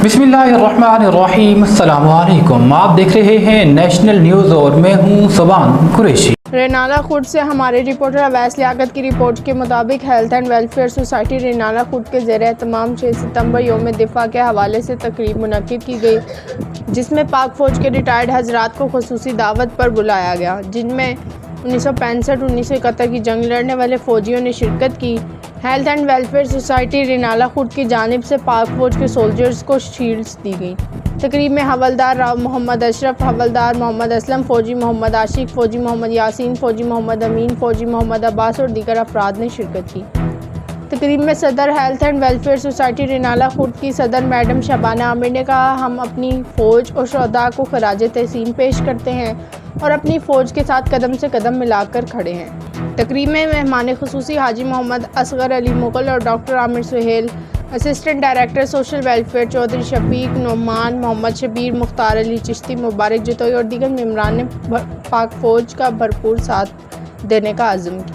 बिस्मिल्लाहिर्रहमानिर्रहीम। अस्सलाम वालेकुम। आप देख रहे हैं नेशनल न्यूज़ और मैं हूं सुबान कुरैशी। रेनाला खुर्द से हमारे रिपोर्टर अवैस लियाकत की रिपोर्ट के मुताबिक health and welfare society Renala Khurd के ज़ेर एहतमाम 6 सितंबर यौम दिफा के हवाले से तकरीब मुनक्किद की गई, जिसमें पाक फ़ौज के रिटायर्ड हजरात को खुसूसी दावत पर बुलाया गया, जिनमें 1965-1971 की जंग लड़ने वाले फ़ौजियों ने शिरकत की। Health and welfare society Renala Khurd की जानिब से पाक फ़ौज के सोल्जर्स को शील्ड्स दी गई। तकरीब में हवलदार राव मोहम्मद अशरफ, हवलदार मोहम्मद असलम, फ़ौजी मोहम्मद आशिक, फ़ौजी मोहम्मद यासीन, फ़ौजी मोहम्मद अमीन, फ़ौजी मोहम्मद अब्बास और दीगर अफराद ने शिरकत की। तकरीब में सदर health and welfare society Renala Khurd की सदर मैडम शबाना आमिर ने कहा, हम अपनी फ़ौज और शुहदा को खराज तहसीन पेश करते हैं और अपनी फ़ौज के साथ कदम से कदम मिलाकर खड़े हैं। तकरीब में मेहमान खुसूसी हाजी मोहम्मद असगर अली मुगल और doctor Aamir Suhail, assistant director social welfare Chaudhry Shafiq Noman, Mohammad Shabbir, Mukhtar Ali Chishti, Mubarak Jatoi और दीगर मेम्बरान ने पाक फ़ौज का भरपूर साथ देने का अज़्म किया।